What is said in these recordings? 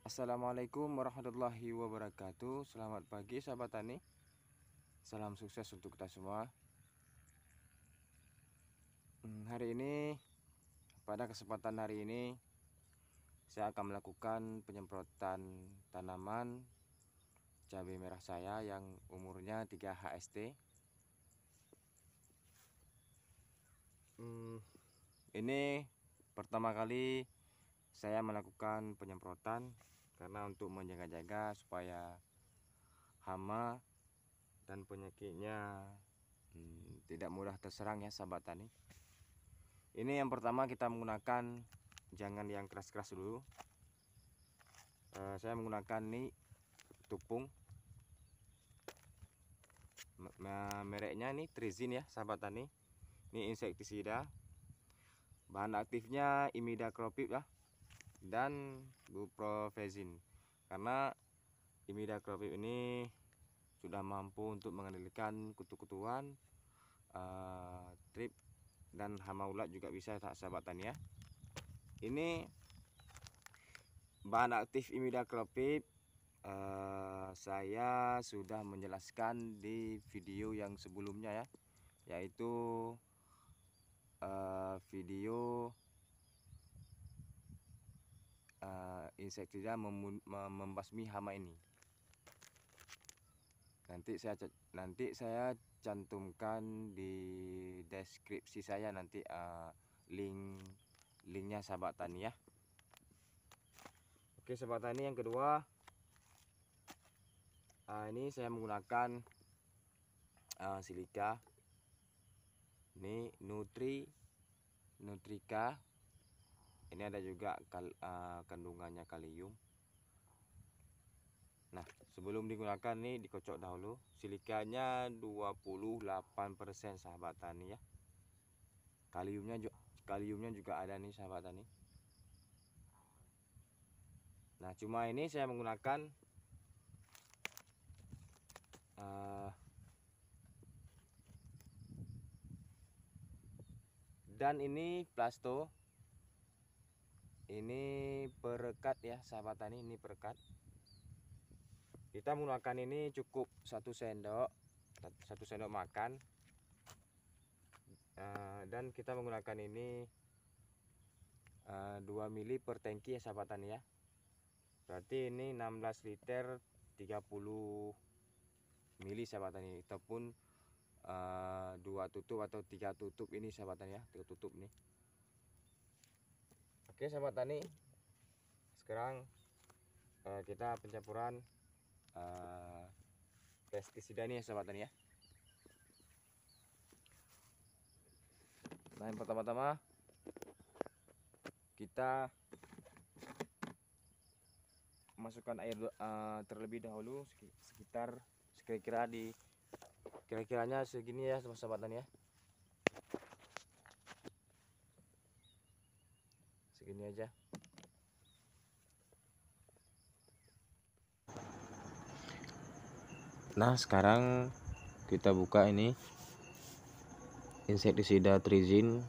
Assalamualaikum warahmatullahi wabarakatuh. Selamat pagi sahabat tani. Salam sukses untuk kita semua. Hari ini, pada kesempatan hari ini, saya akan melakukan penyemprotan tanaman cabai merah saya yang umurnya 3 HST. Ini pertama kali saya melakukan penyemprotan karena untuk menjaga-jaga supaya hama dan penyakitnya tidak mudah terserang ya sahabat tani. Ini yang pertama kita menggunakan, jangan yang keras-keras dulu. Saya menggunakan ini tupung, mereknya ini Trizin ya sahabat tani. Ini insektisida, bahan aktifnya imidacloprid ya, dan buprofezin. Karena imidacloprid ini sudah mampu untuk mengendalikan kutu-kutuan, trip dan hama ulat juga bisa sahabat tani ya. Ini bahan aktif imidacloprid saya sudah menjelaskan di video yang sebelumnya ya, yaitu video insektisida membasmi hama ini. Nanti saya cantumkan di deskripsi saya nanti linknya sahabat tani ya. Oke sahabat tani, yang kedua, ini saya menggunakan silika. Ini Nutrika. Ini ada juga kandungannya kalium. Nah, sebelum digunakan nih dikocok dahulu. Silikanya 28% sahabat tani ya. Kaliumnya juga ada nih sahabat tani. Nah, cuma ini saya menggunakan dan ini plasto. Ini perekat ya sahabat tani, ini perekat. Kita menggunakan ini cukup 1 sendok makan. Dan kita menggunakan ini 2 mili per tangki ya sahabat tani ya. Berarti ini 16 liter 30 mili sahabat tani, ataupun 2 tutup atau 3 tutup ini sahabat tani ya, 3 tutup nih. Oke sahabat tani, sekarang kita pencampuran pestisida ini ya sahabat tani ya. Nah, yang pertama-tama kita masukkan air terlebih dahulu sekitar kira-kiranya segini ya sahabat tani ya. Segini aja. Nah, sekarang kita buka ini insektisida Trizin.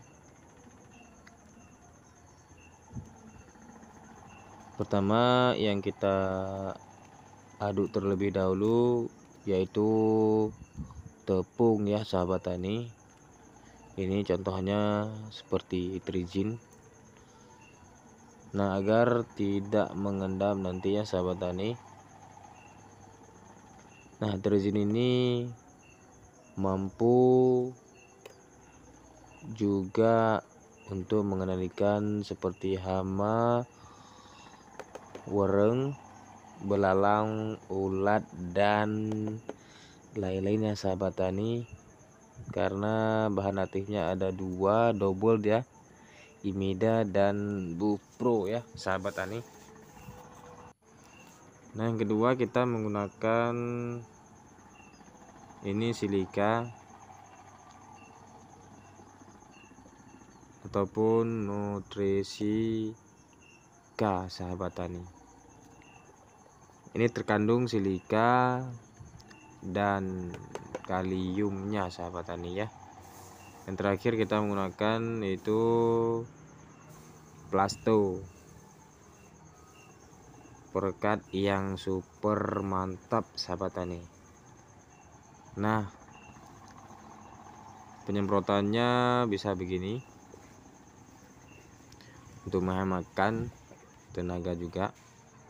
Pertama yang kita aduk terlebih dahulu yaitu tepung ya sahabat tani. Ini contohnya seperti Trizin. Nah, agar tidak mengendap nanti ya sahabat tani. Nah, Trizin ini mampu juga untuk mengendalikan seperti hama, wereng, belalang, ulat, dan lain-lainnya sahabat tani. Karena bahan aktifnya ada 2 double ya, imida dan bupro ya sahabat tani. Nah, yang kedua kita menggunakan ini silika ataupun Nutrisika sahabat tani. Ini terkandung silika dan kaliumnya sahabat tani ya. Yang terakhir kita menggunakan itu plasto. perekat yang super mantap sahabat tani. Nah, penyemprotannya bisa begini untuk menghematkan tenaga juga,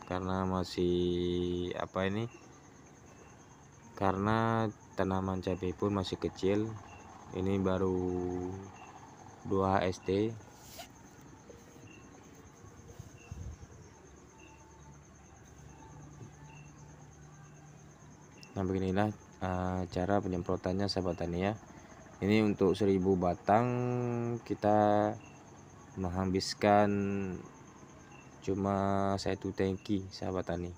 karena masih karena tanaman cabai pun masih kecil. Ini baru 2 HST. Nah, beginilah cara penyemprotannya sahabat tani ya. Ini untuk 1000 batang kita menghabiskan cuma 1 tangki sahabat tani.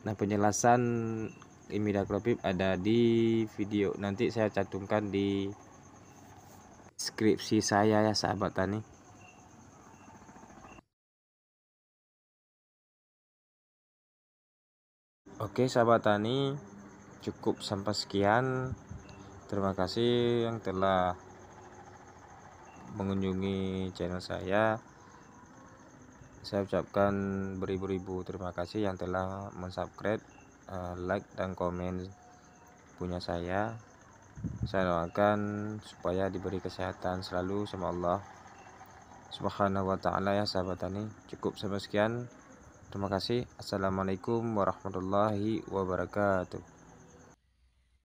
Nah, penjelasan imidacloprid ada di video, nanti saya cantumkan di deskripsi saya ya sahabat tani. Oke sahabat tani, cukup sampai sekian. Terima kasih yang telah mengunjungi channel saya. Saya ucapkan beribu-ribu terima kasih yang telah mensubscribe, like dan komen punya saya. Saya doakan supaya diberi kesehatan selalu sama Allah Subhanahu wa ta'ala ya sahabat tani. Cukup sampai sekian. Terima kasih. Assalamualaikum warahmatullahi wabarakatuh.